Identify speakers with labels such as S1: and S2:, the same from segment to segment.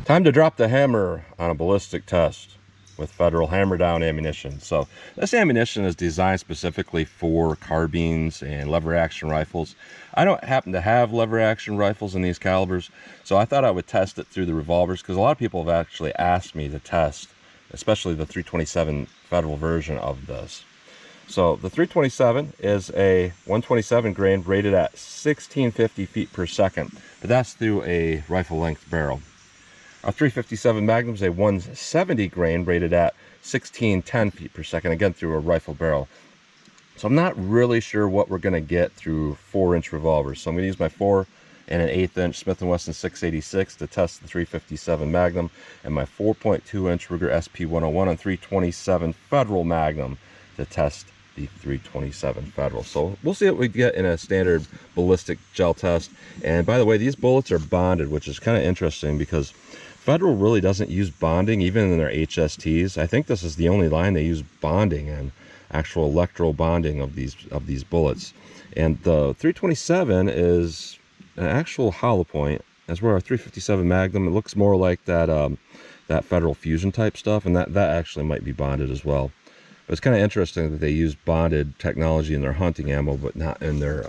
S1: Time to drop the hammer on a ballistic test with federal HammerDown ammunition. So this ammunition is designed specifically for carbines and lever action rifles. I don't happen to have lever action rifles in these calibers, so I thought I would test it through the revolvers, because a lot of people have actually asked me to test, especially the 327 federal version of this. So the 327 is a 127 grain rated at 1650 feet per second, but that's through a rifle length barrel. Our 357 Magnum is a 170 grain rated at 1610 feet per second, again through a rifle barrel. So I'm not really sure what we're going to get through 4-inch revolvers. So I'm going to use my 4 and an 1/8 inch Smith & Wesson 686 to test the 357 Magnum, and my 4.2 inch Ruger SP101 and 327 Federal Magnum to test the 327 Federal. So we'll see what we get in a standard ballistic gel test. And by the way, these bullets are bonded, which is kind of interesting because Federal really doesn't use bonding even in their HSTs. I think this is the only line they use bonding in, actual electro bonding of these bullets. And the 327 is an actual hollow point, as where our 357 Magnum, it looks more like that that Federal Fusion type stuff, and that actually might be bonded as well. But it's kind of interesting that they use bonded technology in their hunting ammo, but not in their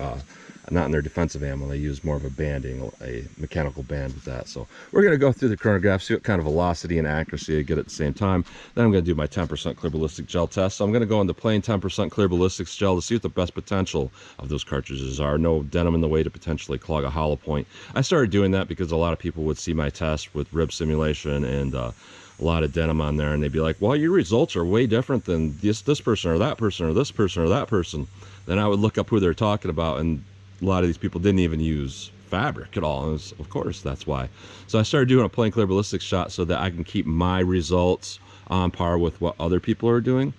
S1: defensive ammo. They use more of a banding, a mechanical band with that. So we're going to go through the chronograph, see what kind of velocity and accuracy I get at the same time. Then I'm going to do my 10% clear ballistic gel test. So I'm going to go into plain 10% clear ballistics gel to see what the best potential of those cartridges are. No denim in the way to potentially clog a hollow point. I started doing that because a lot of people would see my test with rib simulation and a lot of denim on there, and they'd be like, well, your results are way different than this person or that person or this person or that person. Then I would look up who they're talking about, and a lot of these people didn't even use fabric at all. And of course, that's why. So I started doing a plain clear ballistics shot so that I can keep my results on par with what other people are doing.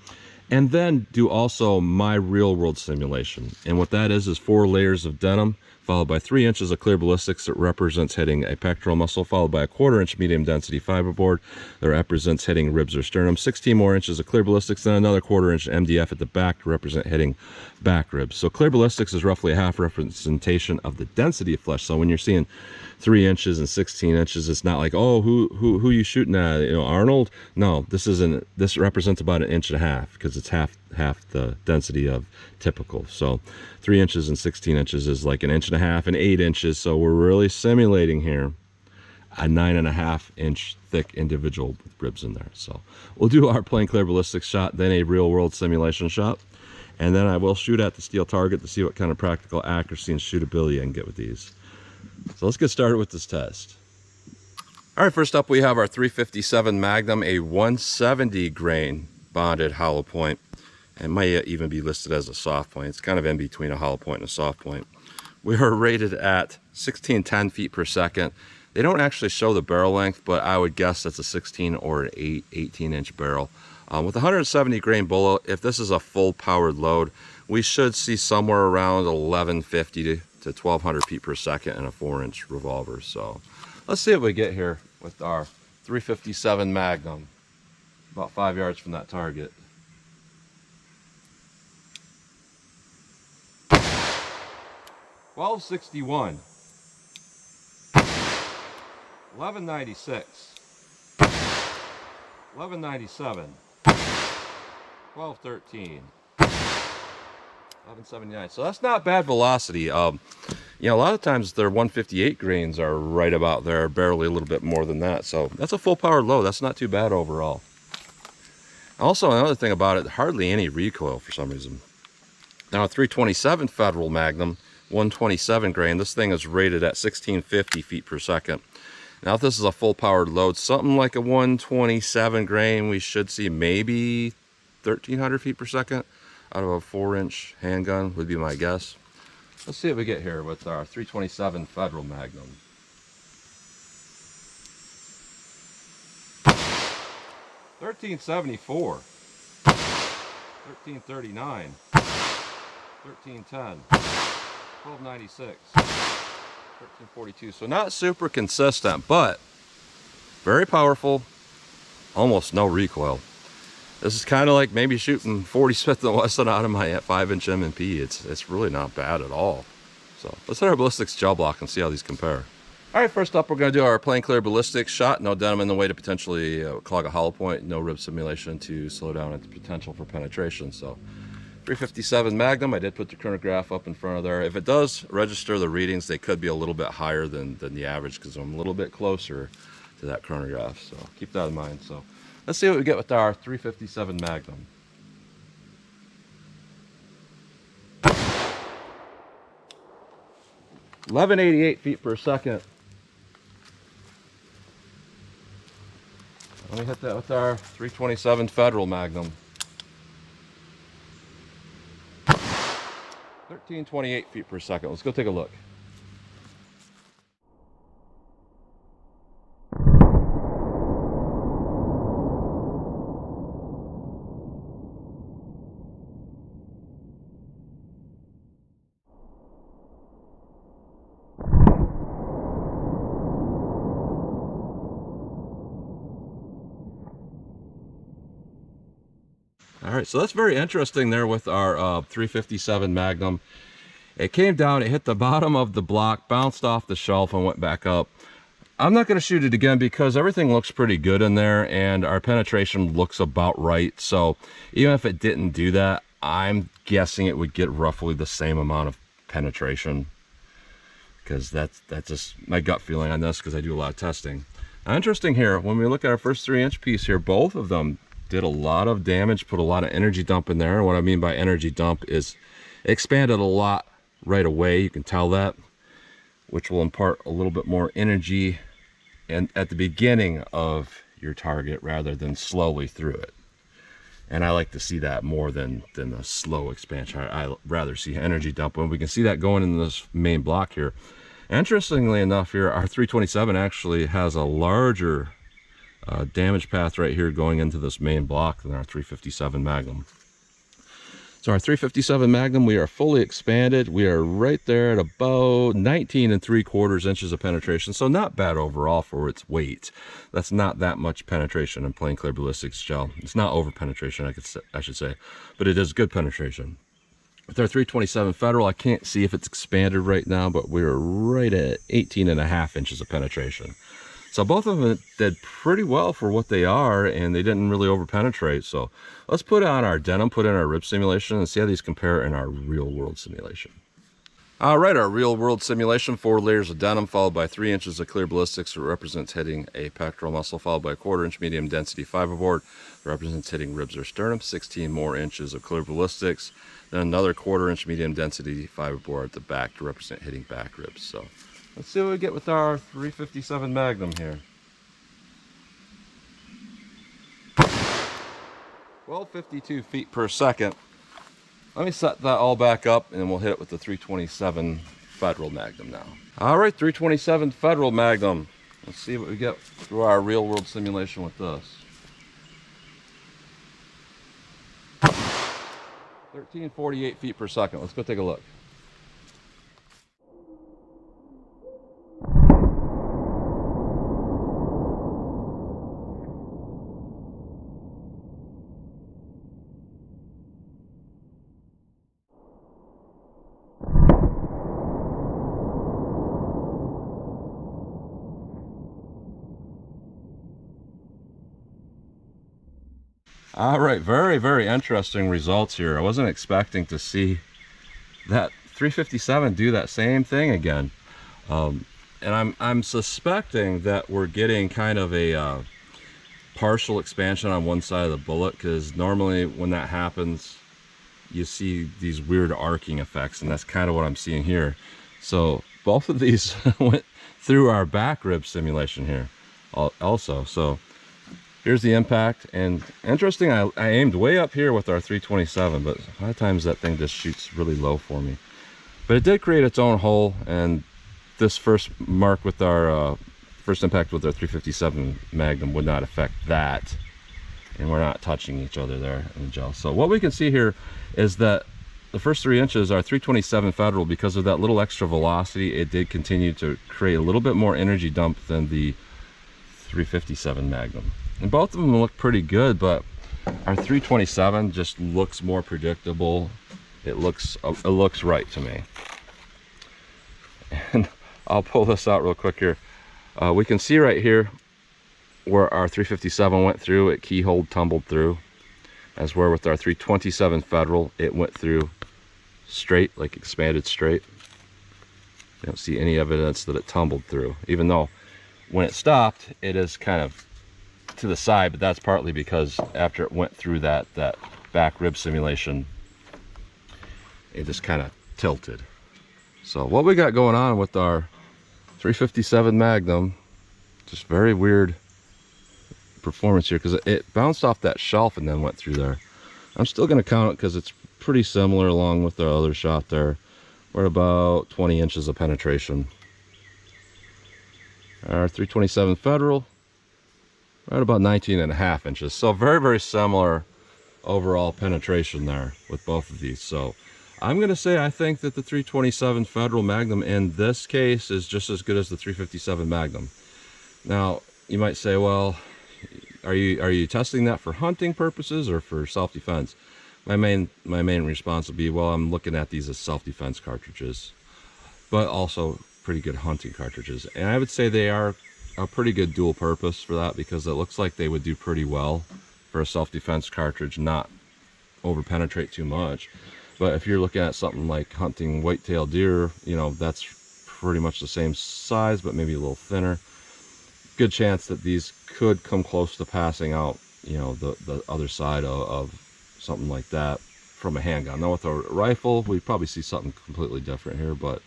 S1: And then do also my real world simulation. And what that is 4 layers of denim, followed by 3 inches of clear ballistics that represents hitting a pectoral muscle, followed by a 1/4 inch medium density fiberboard that represents hitting ribs or sternum, 16 more inches of clear ballistics, then another 1/4 inch MDF at the back to represent hitting back ribs. So clear ballistics is roughly a half representation of the density of flesh. So when you're seeing 3 inches and 16 inches, it's not like, oh, who are you shooting at, you know, Arnold? No, this represents about 1.5 inches because it's half the density of typical. So 3 inches and 16 inches is like 1.5 inches and 8 inches. So we're really simulating here a 9.5 inch thick individual with ribs in there. So we'll do our plain clear ballistics shot, then a real world simulation shot, and then I will shoot at the steel target to see what kind of practical accuracy and shootability I can get with these. So let's get started with this test. All right, first up we have our 357 Magnum, a 170 grain bonded hollow point. It might even be listed as a soft point. It's kind of in between a hollow point and a soft point. We are rated at 1610 feet per second. They don't actually show the barrel length, but I would guess that's a 16 or an 18 inch barrel. With a 170 grain bullet, if this is a full powered load, we should see somewhere around 1150 to 1200 feet per second in a 4-inch revolver. So let's see what we get here with our 357 Magnum, about 5 yards from that target. $12.61, $11.96, $11.97, $12.13, $11.79. So that's not bad velocity. You know, a lot of times their 158 grains are right about there, barely a little bit more than that. So that's a full power load. That's not too bad overall. Also, another thing about it, hardly any recoil for some reason. Now, a 327 Federal Magnum, 127 grain, this thing is rated at 1650 feet per second. Now, if this is a full powered load, something like a 127 grain, we should see maybe 1300 feet per second out of a 4-inch handgun would be my guess. Let's see what we get here with our 327 Federal Magnum. $13.74, $13.39, $13.10, $12.96, $13.42. So not super consistent, but very powerful, almost no recoil. This is kind of like maybe shooting 40 Smith & Wesson out of my 5-inch M&P. It's really not bad at all. So let's hit our ballistics gel block and see how these compare. All right, first up, we're going to do our plain clear ballistic shot. No denim in the way to potentially clog a hollow point. No rib simulation to slow down its potential for penetration. So 357 Magnum. I did put the chronograph up in front of there. If it does register the readings, they could be a little bit higher than the average because I'm a little bit closer to that chronograph. So keep that in mind. So let's see what we get with our 357 Magnum. (1188 feet per second). Let me hit that with our 327 Federal Magnum. 1328 feet per second. Let's go take a look. All right, so that's very interesting there with our 357 Magnum. It came down, it hit the bottom of the block, bounced off the shelf and went back up. I'm not going to shoot it again because everything looks pretty good in there and our penetration looks about right. So even if it didn't do that, I'm guessing it would get roughly the same amount of penetration, because that's just my gut feeling on this because I do a lot of testing. Now, interesting here, when we look at our first 3-inch piece here, both of them did a lot of damage, put a lot of energy dump in there. And what I mean by energy dump is it expanded a lot right away. You can tell that, which will impart a little bit more energy and at the beginning of your target rather than slowly through it. And I like to see that more than the slow expansion. I rather see energy dump when we can see that going in this main block here. Interestingly enough here, our 327 actually has a larger damage path right here going into this main block than our 357 Magnum. So our 357 Magnum, we are fully expanded. We are right there at about 19 3/4 inches of penetration. So not bad overall for its weight. That's not that much penetration in plain clear ballistics gel. It's not over penetration, I should say, but it is good penetration. With our 327 Federal, I can't see if it's expanded right now, but we're right at 18.5 inches of penetration. So both of them did pretty well for what they are, and they didn't really over penetrate. So let's put on our denim, put in our rib simulation, and see how these compare in our real world simulation. All right, our real world simulation, 4 layers of denim followed by 3 inches of clear ballistics that represents hitting a pectoral muscle, followed by a 1/4 inch medium density fiberboard that represents hitting ribs or sternum, 16 more inches of clear ballistics, then another 1/4 inch medium density fiberboard at the back to represent hitting back ribs. So let's see what we get with our 357 Magnum here. 1252 feet per second. Let me set that all back up and we'll hit it with the 327 Federal Magnum now. All right, 327 Federal Magnum. Let's see what we get through our real world simulation with this. 1348 feet per second. Let's go take a look. All right, very, very interesting results here. I wasn't expecting to see that 357 do that same thing again. And I'm suspecting that we're getting kind of a partial expansion on one side of the bullet, because normally when that happens, you see these weird arcing effects, and that's kind of what I'm seeing here. So both of these went through our back rib simulation here also. So here's the impact, and interesting, I aimed way up here with our 327, but a lot of times that thing just shoots really low for me. But it did create its own hole, and this first mark with our first impact with our 357 Magnum would not affect that, and we're not touching each other there in the gel. So what we can see here is that the first 3 inches, our 327 Federal, because of that little extra velocity, it did continue to create a little bit more energy dump than the 357 Magnum. And both of them look pretty good, but our 327 just looks more predictable. It looks right to me. And I'll pull this out real quick here. We can see right here where our 357 went through, it keyhole tumbled through. As where with our 327 Federal, it went through straight, like expanded straight. You don't see any evidence that it tumbled through, even though when it stopped, it is kind of to the side, but that's partly because after it went through that back rib simulation, it just kind of tilted. So what we got going on with our 357 Magnum, just very weird performance here, because it bounced off that shelf and then went through there. I'm still going to count it because it's pretty similar along with the other shot there. We're at about 20 inches of penetration. Our 327 Federal, right about 19.5 inches. So very, very similar overall penetration there with both of these. So I'm going to say I think that the 327 Federal Magnum in this case is just as good as the 357 Magnum. Now, you might say, well, are you testing that for hunting purposes or for self-defense? My main response would be, well, I'm looking at these as self-defense cartridges, but also pretty good hunting cartridges. And I would say they are a pretty good dual purpose for that, because it looks like they would do pretty well for a self-defense cartridge, not over penetrate too much. But if you're looking at something like hunting whitetail deer, you know, that's pretty much the same size, but maybe a little thinner. Good chance that these could come close to passing out, you know, the other side of something like that from a handgun. Now with a rifle, we probably see something completely different here, but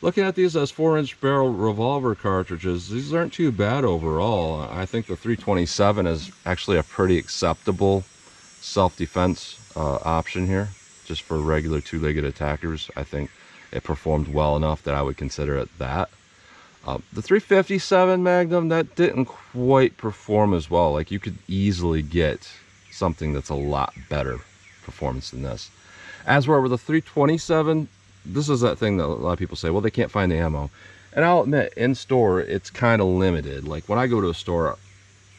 S1: looking at these as 4-inch barrel revolver cartridges, these aren't too bad overall. I think the 327 is actually a pretty acceptable self-defense option here, just for regular two-legged attackers. I think it performed well enough that I would consider it that. The 357 Magnum, that didn't quite perform as well. Like, you could easily get something that's a lot better performance than this. As where with the 327, this is that thing that a lot of people say, well, they can't find the ammo. And I'll admit, in store, it's kind of limited. Like, when I go to a store,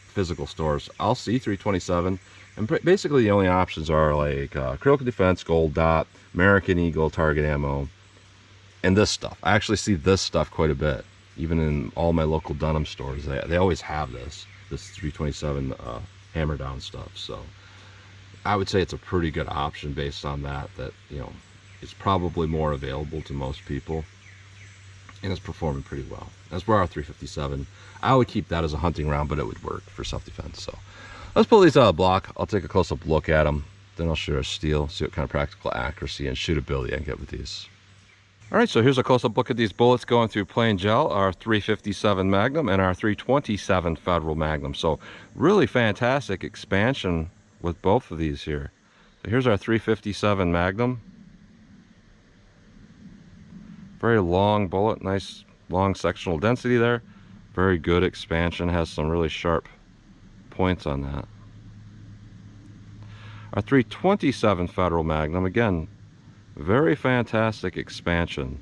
S1: physical stores, I'll see 327, and basically the only options are like Acrylic Defense, Gold Dot, American Eagle, Target Ammo, and this stuff. I actually see this stuff quite a bit. Even in all my local Dunham stores, they always have this 327 HammerDown stuff. So I would say it's a pretty good option based on that, you know, it's probably more available to most people, and it's performing pretty well. As where our 357, I would keep that as a hunting round, but it would work for self-defense. So let's pull these out of the block. I'll take a close-up look at them, then I'll shoot our steel, see what kind of practical accuracy and shootability I can get with these. All right, so here's a close-up look at these bullets going through plain gel, our 357 Magnum and our 327 Federal Magnum. So really fantastic expansion with both of these here. So here's our 357 Magnum. Very long bullet, nice long sectional density there. Very good expansion, has some really sharp points on that. Our 327 Federal Magnum, again, very fantastic expansion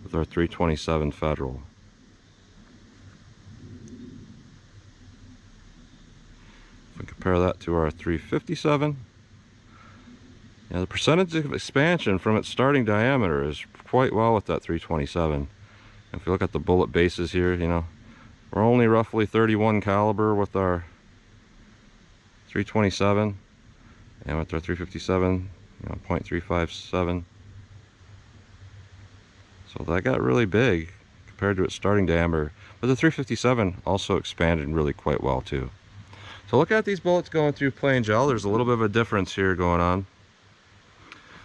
S1: with our 327 Federal. If we compare that to our 357, yeah, the percentage of expansion from its starting diameter is quite well with that 327. If you look at the bullet bases here, you know, we're only roughly 31 caliber with our 327, and with our 357, you know, 0.357. So that got really big compared to its starting diameter. But the 357 also expanded really quite well too. So look at these bullets going through plain gel. There's a little bit of a difference here going on.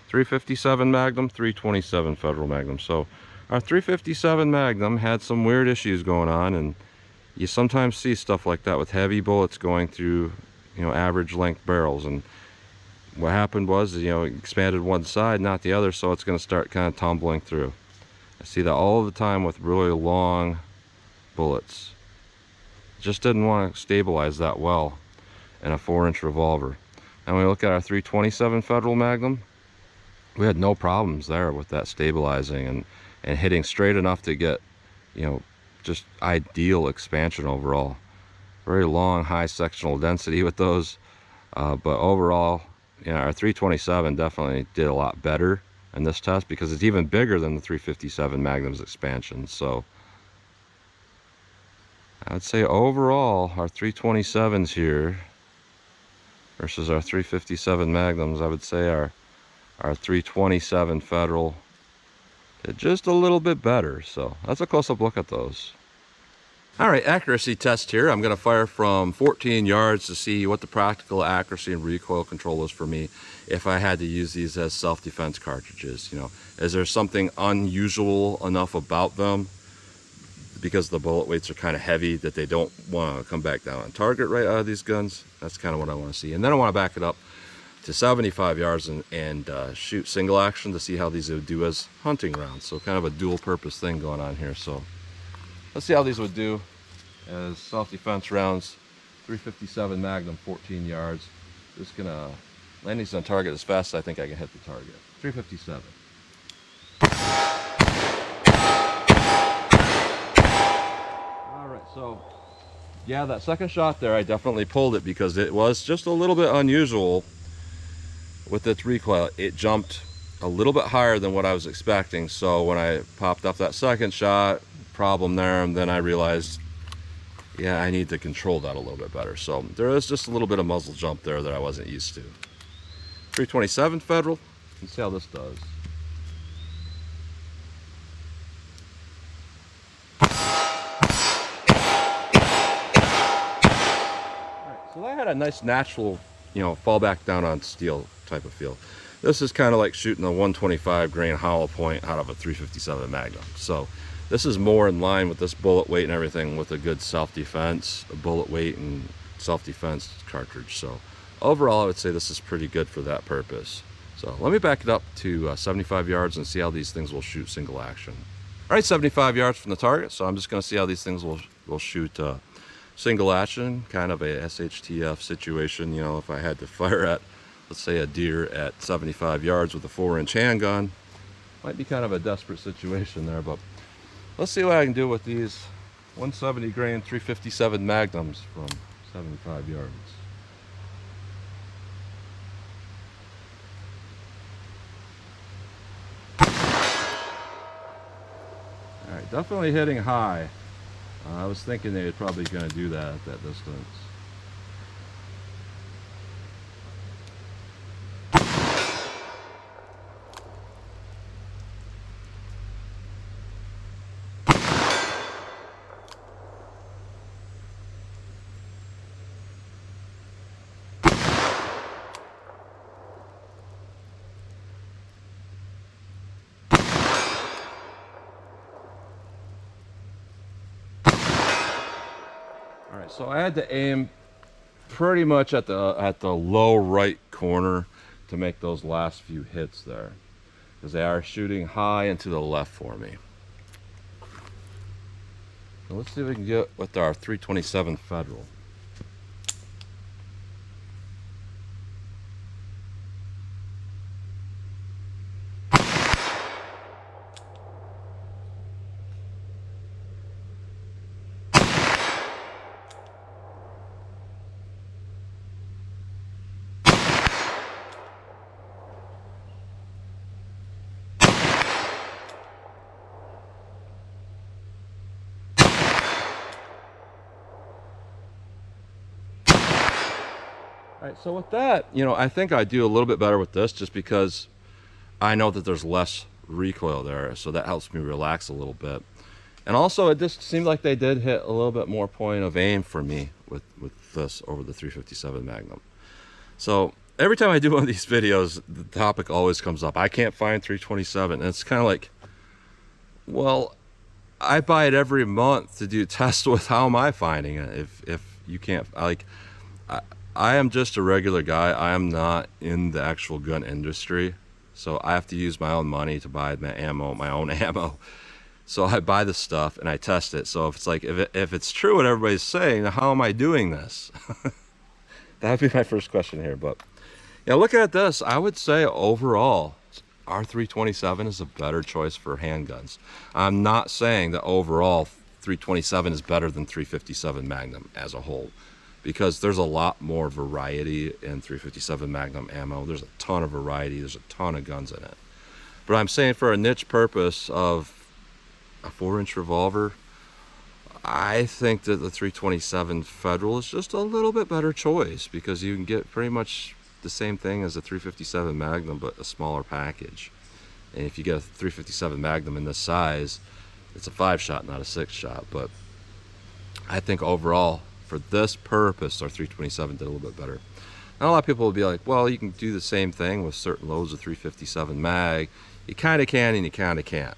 S1: 357 Magnum, 327 Federal Magnum. So our 357 Magnum had some weird issues going on, and you sometimes see stuff like that with heavy bullets going through, you know, average length barrels. And what happened was, you know, it expanded one side, not the other, so it's going to start kind of tumbling through. I see that all the time with really long bullets. Just didn't want to stabilize that well in a 4-inch revolver. And when we look at our 327 Federal Magnum, we had no problems there with that stabilizing and hitting straight enough to get, you know, just ideal expansion overall. Very long, high sectional density with those, but overall, you know, our 327 definitely did a lot better in this test because it's even bigger than the 357 Magnum's expansion. So I would say overall our 327s here versus our 357 Magnums, I would say our 327 Federal did just a little bit better. So that's a close-up look at those. All right, accuracy test here. I'm going to fire from 14 yards to see what the practical accuracy and recoil control is for me if I had to use these as self-defense cartridges. You know, is there something unusual enough about them because the bullet weights are kind of heavy that they don't want to come back down on target right out of these guns? That's kind of what I want to see. And then I want to back it up to 75 yards and shoot single action to see how these would do as hunting rounds. So kind of a dual purpose thing going on here. So let's see how these would do as self-defense rounds. 357 Magnum, 14 yards. Just gonna land these on target as fast as I think I can hit the target. 357. All right, so yeah, that second shot there, I definitely pulled it because it was just a little bit unusual with its recoil. It jumped a little bit higher than what I was expecting. So when I popped off that second shot, problem there, and then I realized, yeah, I need to control that a little bit better. So there is just a little bit of muzzle jump there that I wasn't used to. 327 Federal, let's see how this does. So that had a nice natural, you know, fall back down on steel type of feel. This is kind of like shooting a 125 grain hollow point out of a 357 Magnum. So this is more in line with this bullet weight and everything with a good self-defense, bullet weight and self-defense cartridge. So overall, I would say this is pretty good for that purpose. So let me back it up to 75 yards and see how these things will shoot single action. All right, 75 yards from the target. So I'm just going to see how these things will shoot single action, kind of a SHTF situation. You know, if I had to fire at, let's say, a deer at 75 yards with a 4-inch handgun, might be kind of a desperate situation there, but let's see what I can do with these 170 grain 357 Magnums from 75 yards. All right, definitely hitting high. I was thinking they were probably going to do that at that distance. All right, so I had to aim pretty much at the low right corner to make those last few hits there, because they are shooting high and to the left for me. So let's see if we can get with our 327 Federal. All right, so with that, you know, I think I do a little bit better with this just because I know that there's less recoil there, so that helps me relax a little bit. And also, it just seemed like they did hit a little bit more point of aim for me with this over the 357 Magnum. So every time I do one of these videos, the topic always comes up. I can't find 327, and it's kind of like, well, I buy it every month to do tests with. How am I finding it if you can't, like, I am just a regular guy. I am not in the actual gun industry, so I have to use my own money to buy my ammo, my own ammo. So I buy the stuff and I test it. So if it's like, if it's true what everybody's saying, how am I doing this? That'd be my first question here. But yeah, looking at this, I would say overall, R327 is a better choice for handguns. I'm not saying that overall 327 is better than 357 Magnum as a whole, because there's a lot more variety in 357 Magnum ammo. There's a ton of variety. There's a ton of guns in it. But I'm saying for a niche purpose of a 4-inch revolver, I think that the 327 Federal is just a little bit better choice, because you can get pretty much the same thing as a 357 Magnum, but a smaller package. And if you get a 357 Magnum in this size, it's a 5-shot, not a 6-shot. But I think overall, for this purpose, our 327 did a little bit better. And a lot of people will be like, well, you can do the same thing with certain loads of 357 mag. You kind of can and you kind of can't.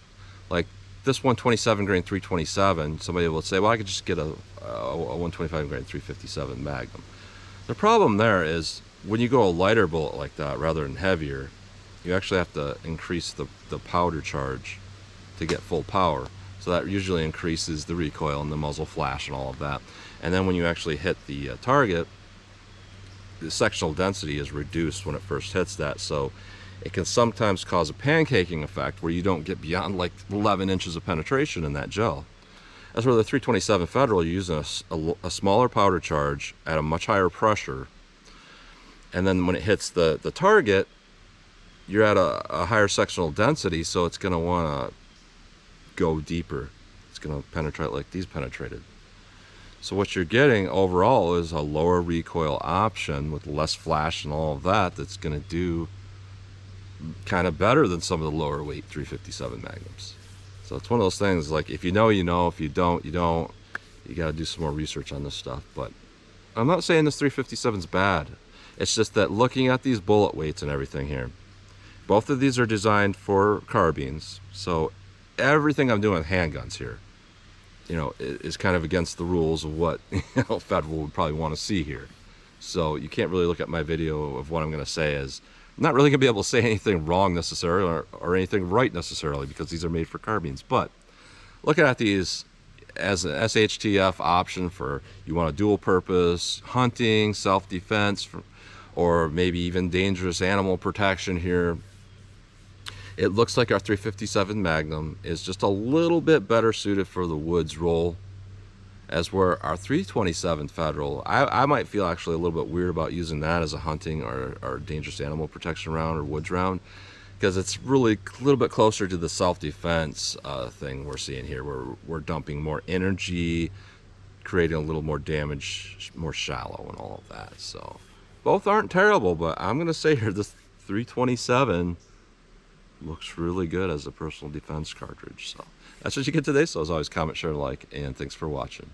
S1: Like this 127 grain 327, somebody will say, well, I could just get a 125 grain 357 Magnum. The problem there is when you go a lighter bullet like that rather than heavier, you actually have to increase the powder charge to get full power. So that usually increases the recoil and the muzzle flash and all of that. And then when you actually hit the target, the sectional density is reduced when it first hits that, so it can sometimes cause a pancaking effect where you don't get beyond like 11 inches of penetration in that gel. As for the 327 Federal, you're using a smaller powder charge at a much higher pressure, and then when it hits the target, you're at a higher sectional density, so it's going to want to go deeper. It's going to penetrate like these penetrated. So what you're getting overall is a lower recoil option with less flash and all of that, that's going to do kind of better than some of the lower weight 357 Magnums. So it's one of those things, like if you know, you know, if you don't, you don't. You got to do some more research on this stuff. But I'm not saying this 357 is bad. It's just that looking at these bullet weights and everything here, both of these are designed for carbines. So everything I'm doing with handguns here, you know, is kind of against the rules of what, you know, Federal would probably want to see here. So you can't really look at my video of what I'm going to say as, I'm not really going to be able to say anything wrong necessarily or anything right necessarily, because these are made for carbines. But looking at these as an SHTF option for, you want a dual purpose, hunting, self-defense, or maybe even dangerous animal protection here, it looks like our 357 Magnum is just a little bit better suited for the woods role, as where our 327 Federal, I might feel actually a little bit weird about using that as a hunting or dangerous animal protection round or woods round, because it's really a little bit closer to the self-defense thing we're seeing here, where we're dumping more energy, creating a little more damage, more shallow and all of that. So both aren't terrible, but I'm going to say here this 327 looks really good as a personal defense cartridge. So that's what you get today. So as always, comment, share, like, and thanks for watching.